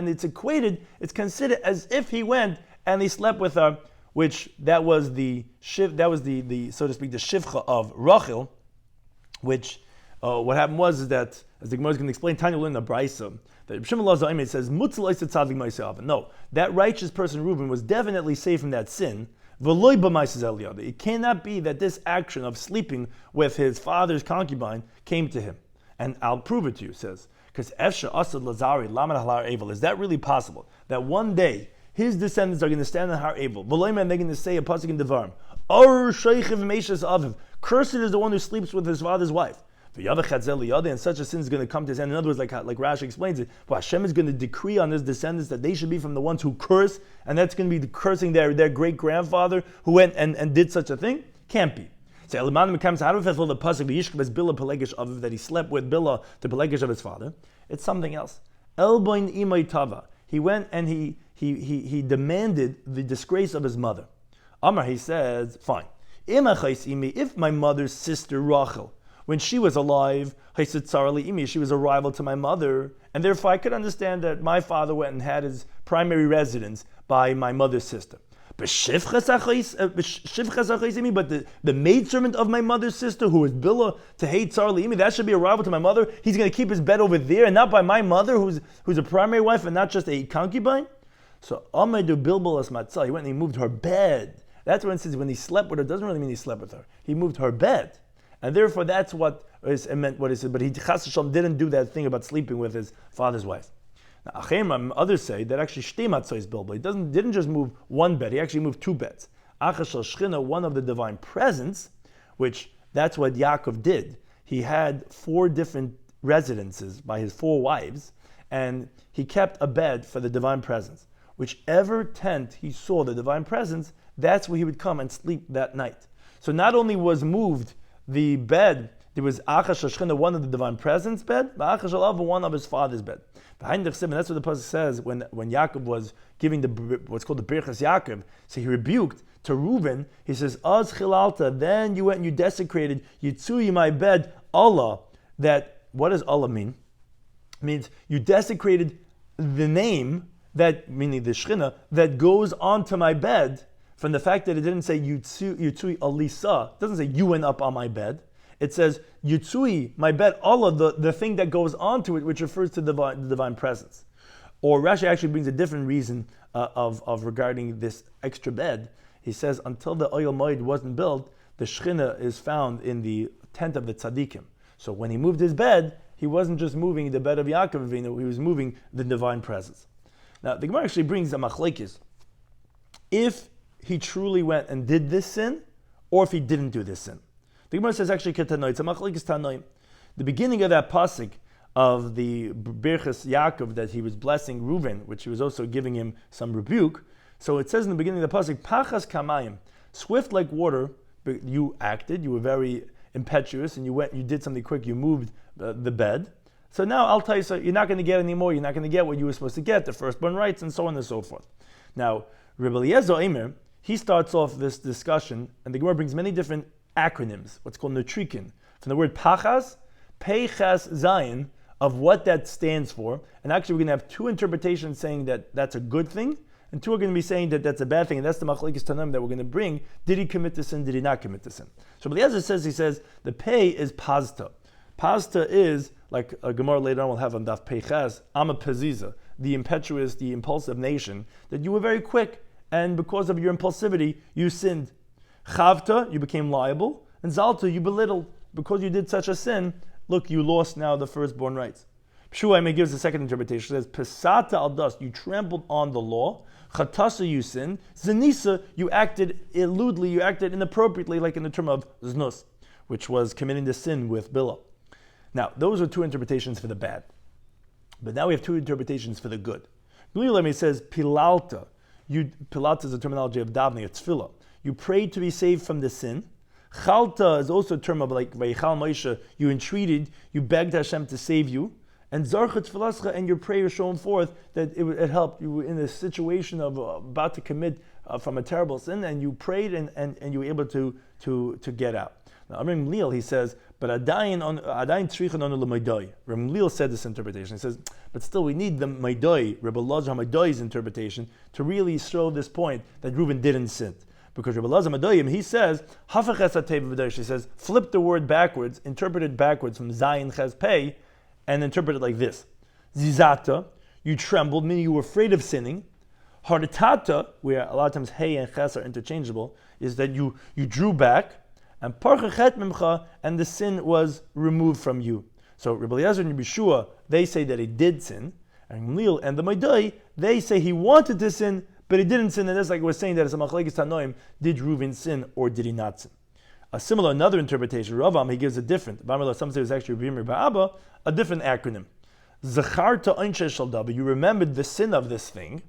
Speaker 1: it's equated, it's considered as if he went and he slept with her, which that was the so to speak, the shivcha of Rachel, which what happened was that, as the Gemara is going to explain, Tanya learned the Brisa, that Shimon Elazar says, no, that righteous person Reuben was definitely saved from that sin. It cannot be that this action of sleeping with his father's concubine came to him. And I'll prove it to you, says, because Efsha Asad Lazari Laman Halar Evel, is that really possible? That one day his descendants are going to stand on Har Evel, and they're going to say a pasuk in Devarim, Ar Sheichiv Meishas Aviv, cursed is the one who sleeps with his father's wife. And such a sin is going to come to his end. In other words, like Rashi explains it, well, Hashem is going to decree on his descendants that they should be from the ones who curse, and that's going to be cursing their great grandfather who went and did such a thing. Can't be. So Eliman becomes, how do we fulfill the pasuk Yishkav es Bilah pelegish aviv, that he slept with Bilah, the pelegish of his father? It's something else. Elboin imay tava. He went and he demanded the disgrace of his mother. Amar, he says, fine. If my mother's sister Rachel, when she was alive, she was a rival to my mother, and therefore I could understand that my father went and had his primary residence by my mother's sister. But the maidservant of my mother's sister, who is Bilah to hate Tsar Li'imi, that should be a rival to my mother. He's going to keep his bed over there, and not by my mother, who's a primary wife and not just a concubine. So Amadu Bilbul as Matzah, he went and he moved her bed. That's when it says when he slept with her, doesn't really mean he slept with her. He moved her bed. And therefore that's what is meant, what he said. But he Chas Hashem didn't do that thing about sleeping with his father's wife. Now, others say that actually shtei matzos bilbo. He didn't just move one bed, he actually moved two beds. Achas shel shchina, one of the divine presence, which that's what Yaakov did. He had 4 different residences by his 4 wives, and he kept a bed for the divine presence. Whichever tent he saw the divine presence, that's where he would come and sleep that night. So not only was moved the bed, there was Achas shel shchina, one of the divine presence bed, but Achas shel Ava, one of his father's bed. And that's what the pasuk says when Yaakov was giving what's called the Birchas Yaakov. So he rebuked to Reuben. He says, "Az chilalta." Then you went and you desecrated Yitzui, my bed, Allah. That what does Allah mean? It means you desecrated the name that, meaning the Shechina, that goes onto my bed. From the fact that it didn't say Yitzui Alisa, it doesn't say you went up on my bed. It says Yitzui, my bed, Allah, the thing that goes onto it, which refers to the divine presence. Or Rashi actually brings a different reason of regarding this extra bed. He says until the Oyel Moed wasn't built, the Shechina is found in the tent of the Tzaddikim. So when he moved his bed, he wasn't just moving the bed of Yaakov Avinu, he was moving the divine presence. Now the Gemara actually brings a machlekes. If he truly went and did this sin, or if he didn't do this sin. The Gemara says actually ketanoy. It's a machlekes tanoim. The beginning of that pasuk of the Birchas Yaakov that he was blessing Reuven, which he was also giving him some rebuke. So it says in the beginning of the pasuk, pachas kamayim, swift like water. You acted. You were very impetuous, and you did something quick. You moved the bed. So now I'll tell you, so you're not going to get any more. You're not going to get what you were supposed to get, the firstborn rights, and so on and so forth. Now Rabbi Eliezer Eimer, he starts off this discussion, and the Gemara brings many different acronyms, what's called nutrikin, from the word pachas, peichas zayin, of what that stands for. And actually we're going to have 2 interpretations saying that that's a good thing, and 2 are going to be saying that that's a bad thing, and that's the machlekes tanaim that we're going to bring. Did he commit the sin? Did he not commit the sin? So Eliezer says, he says, the pei is pazta. Pazta is, like a Gemara later on we'll have on Daf Peichas, ama peziza, the impetuous, the impulsive nation, that you were very quick, and because of your impulsivity, you sinned. Chavta, you became liable, and Zalta, you belittled. Because you did such a sin, look, you lost now the firstborn rights. Pshuaim gives a second interpretation. It says, Pesata al dust, you trampled on the law. Chatasa, you sinned. Zenisa, you acted illudely, you acted inappropriately, like in the term of znus, which was committing the sin with Bilah. Now, those are 2 interpretations for the bad. But now we have 2 interpretations for the good. It says, Pilalta. Pilalta is the terminology of davening, it's tefillah. You prayed to be saved from the sin. Chalta is also a term of like Vayichal Moshe. You entreated, you begged Hashem to save you. And Zarchat Tfilascha, and your prayer showing forth that it helped. You were in a situation of about to commit from a terrible sin, and you prayed and you were able to get out. Now, Ram Leal, he says, but Adayin Tzrichan on the Maidoi. Ram Leal said this interpretation. He says, but still we need the Maidoi, Rebbe Lazar Maidoi's interpretation, to really show this point that Reuben didn't sin. Because Rebbe Lazar Madoyim, he says, he says, flip the word backwards, interpret it backwards from Zayin Ches Pei, and interpret it like this. Zizata, you trembled, meaning you were afraid of sinning. Hardatata, where a lot of times Hey and Ches are interchangeable, is that you drew back, and Parchachet Mimcha, and the sin was removed from you. So Rebbe Eliezer and Yeshua, they say that he did sin, and Gamliel and the Maidai, they say he wanted to sin, but he didn't sin, and that's like we're saying that it's a machlekes tanoim. Did Reuven sin or did he not sin? Another interpretation, Ravam, he gives a different. Some say it was actually Rebbe Abba, a different acronym. Zacharta einshe shaldaba. You remembered the sin of this thing.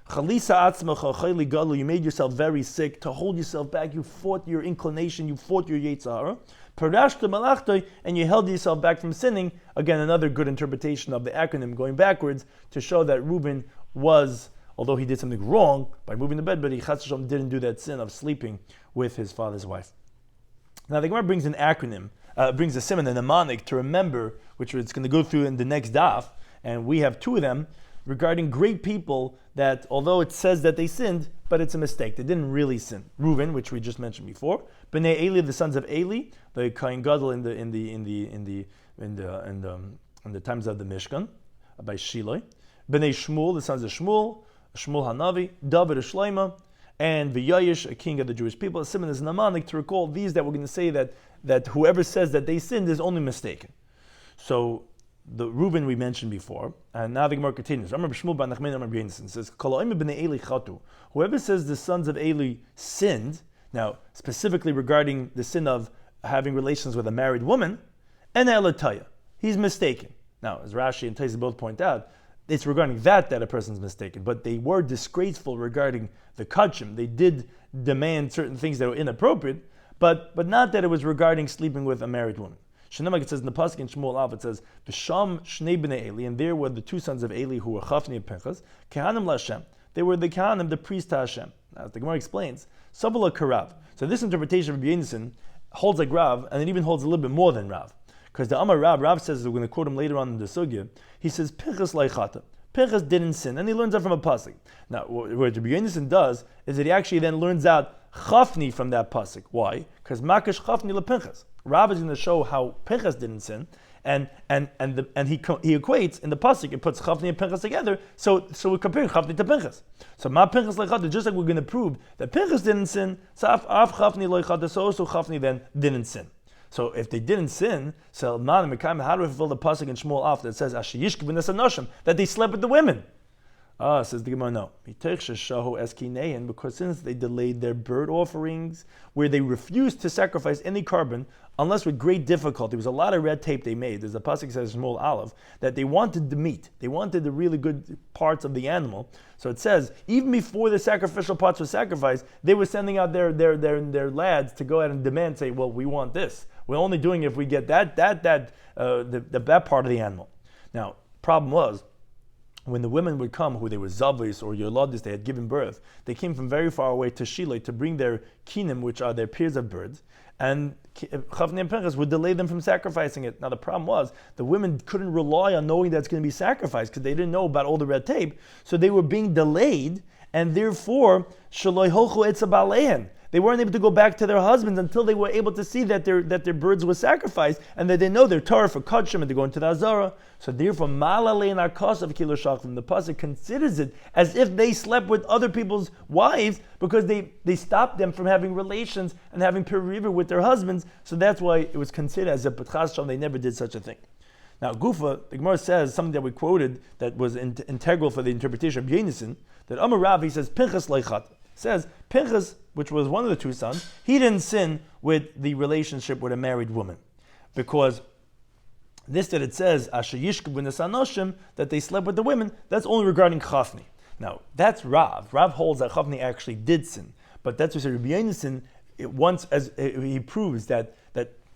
Speaker 1: Chalisa atzmacha chayli gadol. You made yourself very sick to hold yourself back. You fought your inclination. You fought your Yetzirah. Parashta malachtoi, and you held yourself back from sinning. Again, another good interpretation of the acronym, going backwards to show that Reuben was, although he did something wrong by moving the bed, but he didn't do that sin of sleeping with his father's wife. Now the Gemara brings an acronym, brings a simon, a mnemonic to remember, which it's going to go through in the next daf, and we have 2 of them regarding great people that, although it says that they sinned, but it's a mistake. They didn't really sin. Reuven, which we just mentioned before, Bnei Eli, the sons of Eli, the Kohen Gadol in the times of the Mishkan by Shiloh, Bnei Shmuel, the sons of Shmuel Hanavi, David Shloima, and V'yayish, a king of the Jewish people. A simon is mnemonic to recall these that we're going to say that whoever says that they sinned is only mistaken. So the Reuben we mentioned before, and now the Gemara continues. Says, whoever says the sons of Eli sinned, now specifically regarding the sin of having relations with a married woman, and elataya, he's mistaken. Now, as Rashi and Taisa both point out, it's regarding that a person's mistaken, but they were disgraceful regarding the kachim. They did demand certain things that were inappropriate, but not that it was regarding sleeping with a married woman. Shenamag, it says in the pasuk in Shmuel Av, it says, "V'sham shnei bnei Eli," and there were the two sons of Eli who were Chafni and Pinchas, Kehanim LaShem. They were the Kehanim, the priest to Hashem. As the Gemara explains, Savula Karav. So this interpretation of Rabbi Yonasan holds like Rav, and it even holds a little bit more than Rav. Because the Amar Rav says, we're going to quote him later on in the Sugya, he says, Pinchas Laichata. Pinchas didn't sin, and he learns that from a pasuk. Now, what Rabbi Yonasan does is that he actually then learns out Chafni from that pasuk. Why? Because Makash Chafni LePinchas. Rav is going to show how Pinchas didn't sin, and he equates in the pasuk. It puts Chafni and Pinchas together. So we're comparing Chafni to Pinchas. So Ma Pinchas Leichata, just like we're going to prove that Pinchas didn't sin, so Af Chafni Leichata, so also Chafni then didn't sin. So if they didn't sin, so Man Mekayim, how do we fulfill the pasuk in Shmuel Af that says Asher Yishkev B'Nesanoshim, that they slept with the women? Says the Gemara, no. Because since they delayed their bird offerings, where they refused to sacrifice any carbon, unless with great difficulty. There was a lot of red tape they made. There's a pasuk says Shmuel Aleph that they wanted the meat. They wanted the really good parts of the animal. So it says, even before the sacrificial parts were sacrificed, they were sending out their lads to go ahead and demand, say, well, we want this. We're only doing it if we get that part of the animal. Now, problem was, when the women would come, who they were Zavis or Yoladis, they had given birth, they came from very far away to Shiloh to bring their kinim, which are their peers of birds, and Chavni and Pinchas would delay them from sacrificing it. Now the problem was, the women couldn't rely on knowing that it's going to be sacrificed because they didn't know about all the red tape, so they were being delayed, and therefore, Shaloi Holchu Etzabalehem. They weren't able to go back to their husbands until they were able to see that their birds were sacrificed and that they know they're Torah for Kachim and they go into the Azara. So therefore, Malalein Akasav Kilo Shachlim, the pasuk considers it as if they slept with other people's wives because they stopped them from having relations and having periver with their husbands. So that's why it was considered as a Petchas Sham, they never did such a thing. Now, Gufa, the Gemara says something that we quoted that was integral for the interpretation of Yonasan, that Amar Rav, he says, Pinchas Leichat. Says Pinchas, which was one of the two sons, he didn't sin with the relationship with a married woman, because this that it says Asher Yishkev B'Nesanoshim, that they slept with the women, that's only regarding Chafni. Now that's Rav. Rav holds that Chafni actually did sin, but that's what Rabbi Yonasan, once as he proves that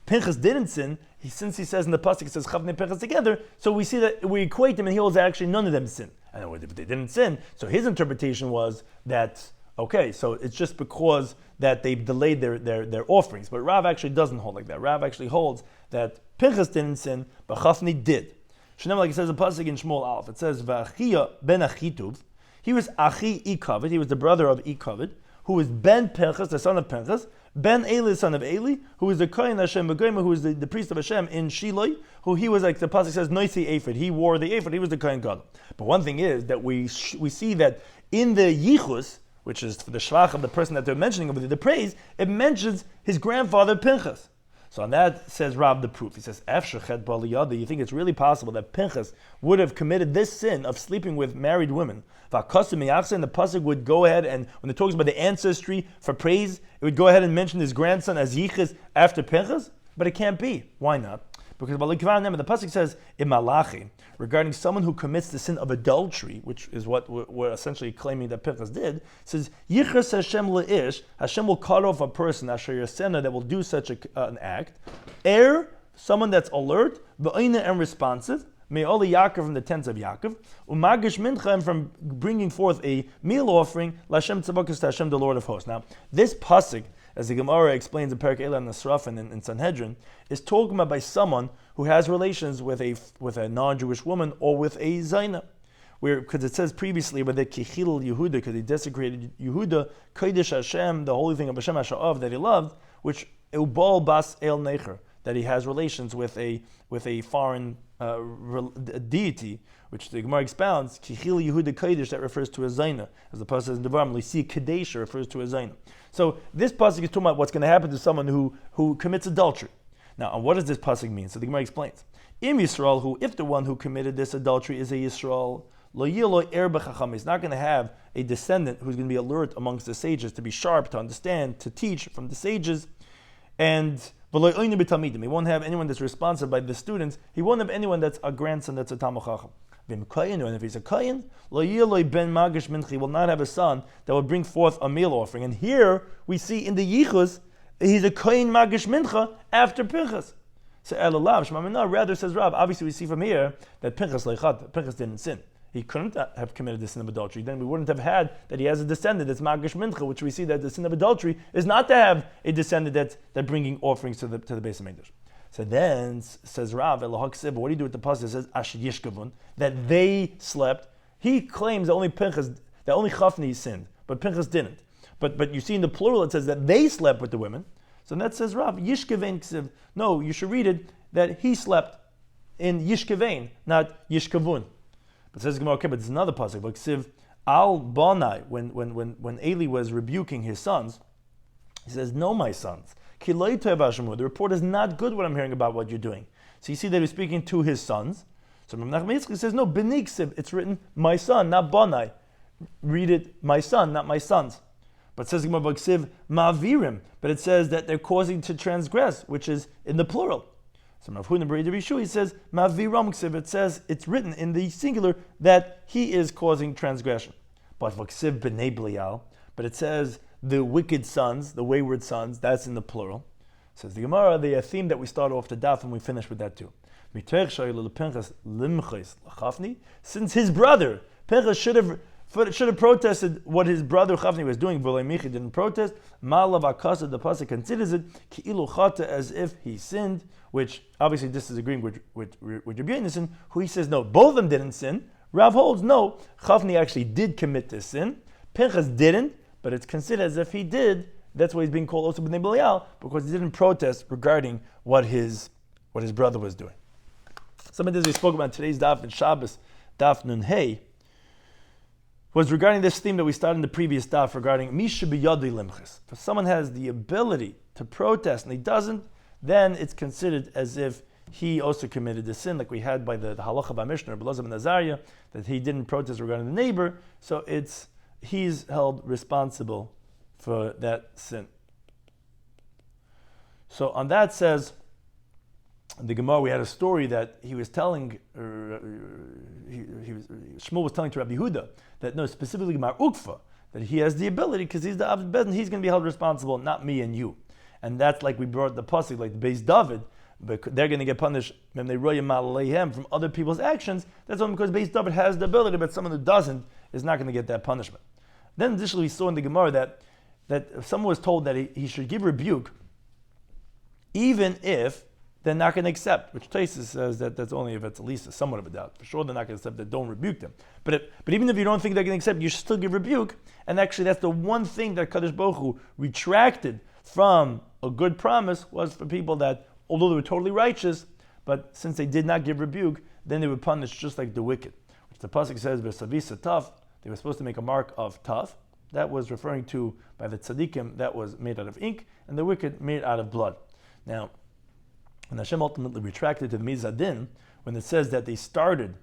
Speaker 1: Pinchas didn't sin, since he says in the pasuk it says Chafni and Pinchas together, so we see that we equate them, and he holds that actually none of them sin. And if they didn't sin, so his interpretation was that. Okay, so it's just because that they've delayed their offerings. But Rav actually doesn't hold like that. Rav actually holds that Pinchas didn't sin, but Chafni did. Shnei, like it says in pasuk in Shmuel Aleph, it says, V'achia ben Achituv, he was Achi Ikovid, he was the brother of Ikovid, who was Ben Pinchas, the son of Pinchas, Ben Eli, the son of Eli, who was the Kohen Hashem Begoyma, who was the priest of Hashem in Shiloh, who he was, like the pasuk says, Noisi Ephod, he wore the Ephod, he was the Kohen Gadol. But one thing is that we see that in the Yichus, which is for the shvach of the person that they're mentioning over there, the praise, it mentions his grandfather Pinchas. So on that says Rav the proof. He says, you think it's really possible that Pinchas would have committed this sin of sleeping with married women? And the pasuk would go ahead and, when it talks about the ancestry for praise, it would go ahead and mention his grandson as Yichus after Pinchas? But it can't be. Why not? Because the pasuk says Imalachi, regarding someone who commits the sin of adultery, which is what we're essentially claiming that Pinchas did. It says Yichras Hashem leish, Hashem will cut off a person Asher Yasena that will do such an act. Someone that's alert, v'oina and responsive. Me'oli Yaakov from the tents of Yaakov, umagish mincha from bringing forth a meal offering. Lashem tzavakas to Hashem, the Lord of hosts. Now this pasuk, as the Gemara explains in Perek Eila and Nasraf and in Sanhedrin, is talking about by someone who has relations with a non-Jewish woman or with a Zaina. Because it says previously, where the Kichil Yehuda, because he desecrated Yehuda, Kodesh Hashem, the holy thing of Hashem Hasha'av that he loved, which Ubal Bas El Necher, that he has relations with a foreign deity, which the Gemara expounds, Kichil Yehuda Kodesh, that refers to a Zaina. As the pasuk says in Devarim, Lisi Kadesh refers to a Zaina. So this pasuk is talking about what's going to happen to someone who commits adultery. Now, what does this pasuk mean? So the Gemara explains. Im Yisrael, who if the one who committed this adultery is a Yisrael, lo yilo er b'chacham, he's not going to have a descendant who's going to be alert amongst the sages, to be sharp, to understand, to teach from the sages, and he won't have anyone that's responsible by the students. He won't have anyone that's a grandson that's a Talmid Chacham. And if he's a Kayin, ben magish mincha, he will not have a son that will bring forth a meal offering. And here we see in the Yichus, he's a Kayin magish mincha after Pinchas. So Elalav, Shemamina, rather says Rab, obviously we see from here that Pinchas didn't sin. He couldn't have committed the sin of adultery. Then we wouldn't have had that he has a descendant that's magish mincha, which we see that the sin of adultery is not to have a descendant that's bringing offerings to the base of Mikdash. So then says Rav, what do you do with the pasuk that says Asher Yishkavun, that they slept? He claims that only Chafni sinned, but Pinchas didn't. But you see in the plural it says that they slept with the women. So that says Rav, Yishkavein Ksiv. No, you should read it that he slept in Yishkavein, not Yishkavun. But says Gemara, okay, but there's another pasuk. Like Ksiv Al Bonai, when Eli was rebuking his sons, he says, "No, my sons. The report is not good what I'm hearing about what you're doing." So you see that he's speaking to his sons. So Menachem Yitzchak says, "No, B'ni Ksiv. It's written my son, not Bonai. Read it my son, not my sons." But it says Gemara Ksiv Ma'avirim, but it says that they're causing to transgress, which is in the plural. So Rav Huna B'Rei Rabbi Shu, he says Ma'aviram Ksiv. It says it's written in the singular that he is causing transgression. But Ksiv B'nei Belial, but it says the wicked sons, the wayward sons. That's in the plural. Says the Gemara, the theme that we start off the daf and we finish with that too. Since his brother Pinchas should have protested what his brother Chafni was doing. V'lei Michi didn't protest. Ma'alav akasa, the pasuk considers it ki'ilu chata, as if he sinned. Which obviously this is agreeing with Rabbi Yonasan, who he says no, both of them didn't sin. Rav holds no, Chafni actually did commit this sin. Pinchas didn't, but it's considered as if he did. That's why he's being called also B'nei Belial, because he didn't protest regarding what his brother was doing. Some of this we spoke about today's daf in Shabbos Daf Nun Hey was regarding this theme that we started in the previous daf regarding Misha b'yadi limchis. If someone has the ability to protest and he doesn't, then it's considered as if he also committed the sin, like we had by the halacha by Mishnah, Belazar ben Azariah, that he didn't protest regarding the neighbor, so he's held responsible for that sin. So on that says the Gemara, we had a story that he was telling, Shmuel was telling to Rabbi Yehuda that no, specifically Mar Ukfa, that he has the ability because he's the Aved Bezin, he's going to be held responsible, not me and you. And that's like we brought the pasuk, like the Beis David, but they're going to get punished when they from other people's actions. That's only because Beis David has the ability, but someone who doesn't is not going to get that punishment. Then additionally, we saw in the Gemara that if someone was told that he should give rebuke, even if they're not going to accept, which Taisus says that that's only if it's at least somewhat of a doubt. For sure they're not going to accept that, don't rebuke them. But even if you don't think they're going to accept, you should still give rebuke. And actually that's the one thing that Kadosh Baruch Hu retracted from a good promise was for people that, although they were totally righteous, but since they did not give rebuke, then they were punished just like the wicked. Which the pasuk says, "V'savisa taf," they were supposed to make a mark of taf. That was referring to, by the tzaddikim, that was made out of ink, and the wicked made out of blood. Now, when Hashem ultimately retracted to the Mizadin, when it says that they started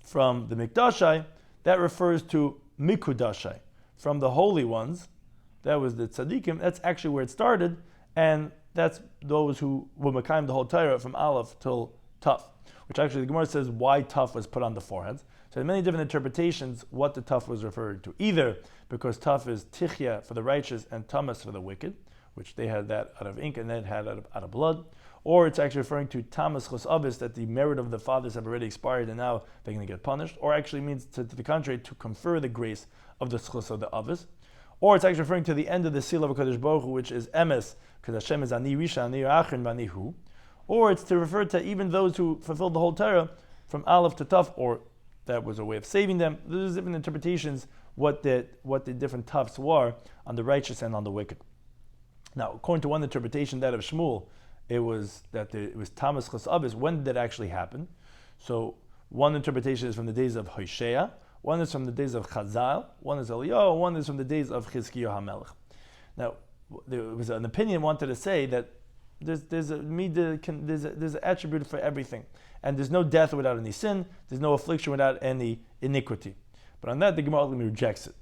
Speaker 1: from the Mikdashai, that refers to Mikudashai, from the holy ones. That was the tzaddikim. That's actually where it started, and that's those who were Mekayim the whole Torah from Aleph till Taf, which actually the Gemara says why Taf was put on the foreheads. So there are many different interpretations what the Taf was referring to. Either because Taf is Tichya for the righteous and Tamas for the wicked, which they had that out of ink and then had out of blood, or it's actually referring to Tamas Chos Avis, that the merit of the fathers have already expired and now they're going to get punished, or actually means to the contrary, to confer the grace of the Chos of the Avis. Or it's actually referring to the end of the seal of HaKadosh Baruch Hu, which is Emes, because Hashem is Ani Risha, Ani Achin, Bani Hu. Or it's to refer to even those who fulfilled the whole Torah from Aleph to Taf, or that was a way of saving them. There's different interpretations what the different Tafs were on the righteous and on the wicked. Now, according to one interpretation, that of Shmuel, it was Tamas Chas Avis. When did that actually happen? So one interpretation is from the days of Hoshea, one is from the days of Chazal, one is Eliyahu, one is from the days of Chizkiyahu HaMelech. Now, there was an opinion wanted to say that There's an attribute for everything. And there's no death without any sin. There's no affliction without any iniquity. But on that, the Gemara ultimately rejects it.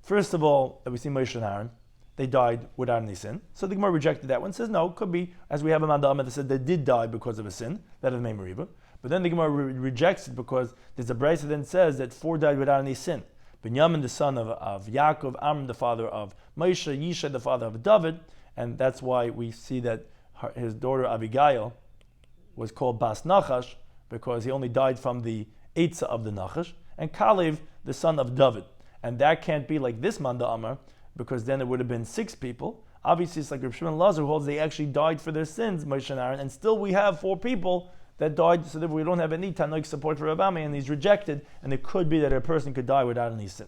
Speaker 1: First of all, we see Moshe and Aaron. They died without any sin. So the Gemara rejected that one. Says no, could be, as we have a Mandama that said they did die because of a sin. That is Meimariba. But then the Gemara rejects it because there's a brayso that then says that 4 died without any sin. Binyamin, the son of Yaakov, Amram, the father of Moshe, Yishai, the father of David, and that's why we see that his daughter Abigail was called Bas Nachash, because he only died from the Eitzah of the Nachash, and Kalev, the son of David. And that can't be like this Manda Amar, because then it would have been 6 people. Obviously, it's like Rabbi Shimon Lazar holds they actually died for their sins, Moshe and Aaron, and still we have 4 people that died, so that we don't have any Tanoic support for Rav Ami, and he's rejected, and it could be that a person could die without any sin.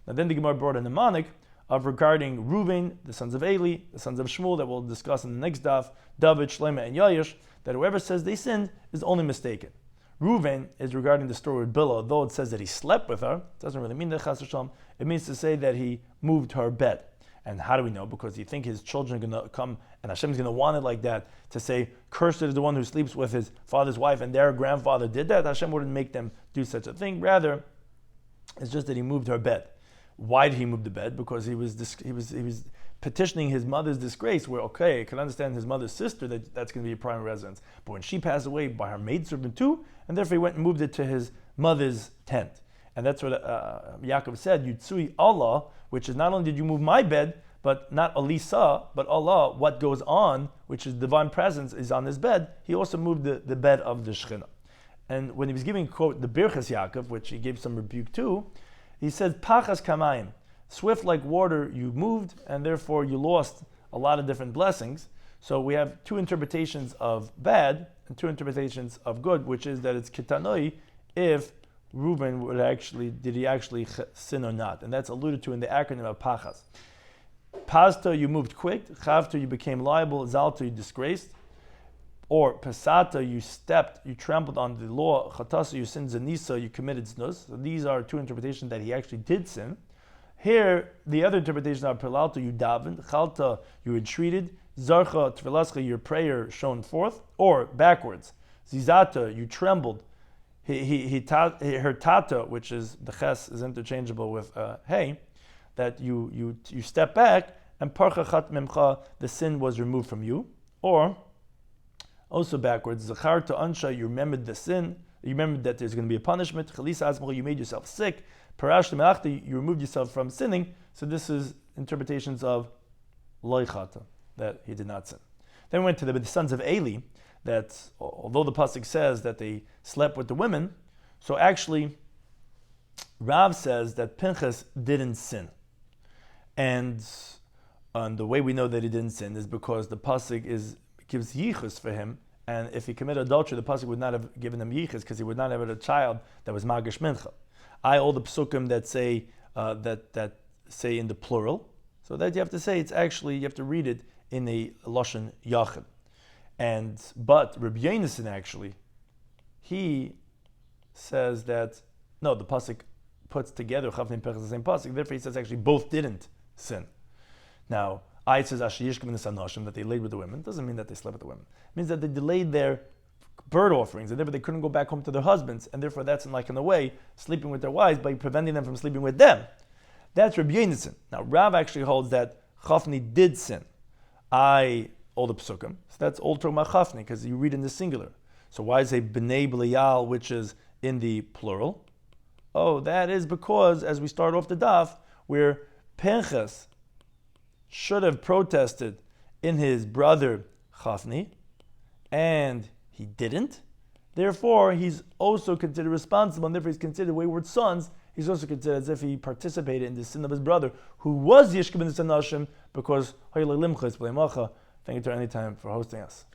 Speaker 1: Now then the Gemara brought a mnemonic of regarding Reuven, the sons of Eli, the sons of Shmuel, that we'll discuss in the next daf, David, Shloime, and Yair, that whoever says they sinned is only mistaken. Reuven is regarding the story with Bilhah, though it says that he slept with her, it doesn't really mean that Chas v'Shalom, it means to say that he moved her bed. And how do we know? Because you think his children are going to come and Hashem is going to want it like that, to say, cursed is the one who sleeps with his father's wife, and their grandfather did that. Hashem wouldn't make them do such a thing. Rather, it's just that he moved her bed. Why did he move the bed? Because he was petitioning his mother's disgrace, where, okay, I can understand his mother's sister, that's going to be a primary residence. But when she passed away, by her maidservant too, and therefore he went and moved it to his mother's tent. And that's what Yaakov said, Yutsui Allah, which is not only did you move my bed, but not Alisa, but Allah, what goes on, which is divine presence, is on his bed. He also moved the bed of the Shekhinah. And when he was giving, quote, the Birchas Yaakov, which he gave some rebuke to, he said, Pachas Kamayim, swift like water you moved, and therefore you lost a lot of different blessings. So we have 2 interpretations of bad and 2 interpretations of good, which is that it's Kitanoi if Reuven did he actually sin or not? And that's alluded to in the acronym of Pachas. Pasta, you moved quick. Chavta, you became liable. Zalta, you disgraced. Or Pesata, you stepped, you trampled on the law. Chatasa, you sinned. Zanisa, you committed znus. So these are 2 interpretations that he actually did sin. Here, the other interpretation are Pelalta, you davened. Chalta, you entreated. Zarcha, Tfilascha, your prayer shone forth. Or backwards. Zizata, you trembled. Her tata, which is the ches is interchangeable with hey, that you step back, and parcha chat memcha, the sin was removed from you. Or also backwards, zachar to ansha, you remembered the sin, you remembered that there's going to be a punishment. Chalisa azmcha, you made yourself sick. Parash lemelachta, you removed yourself from sinning. So this is interpretations of loichata, that he did not sin. Then we went to the sons of Eli, that although the pasuk says that they slept with the women, so actually Rav says that Pinchas didn't sin. And the way we know that he didn't sin is because the pasuk gives yichus for him, and if he committed adultery, the pasuk would not have given him yichus because he would not have had a child that was magish mincha. All the psukim that say that say in the plural, so that you have to say it's actually you have to read it in a lashon yachid. But Rabbi Yonason actually, he says that no, the pasuk puts together Chavnei and Pechas the same pasuk. Therefore, he says actually both didn't sin. Now, it says Ashiyishkim in the Sanoshim that they laid with the women. Doesn't mean that they slept with the women. It means that they delayed their bird offerings, and therefore they couldn't go back home to their husbands, and therefore that's in a way sleeping with their wives by preventing them from sleeping with them. That's Rabbi Yonason. Now, Rav actually holds that Chavnei did sin. All the psukim. So that's all talking about Chafni, because you read in the singular. So why is it B'nai B'liyal, which is in the plural? Oh, that is because, as we start off the daf, where Pinchas should have protested in his brother Chafni, and he didn't. Therefore, he's also considered responsible, and therefore he's considered wayward sons. He's also considered as if he participated in the sin of his brother, who was Yishkim in the Sanashim, because Thank you to Anytime for hosting us.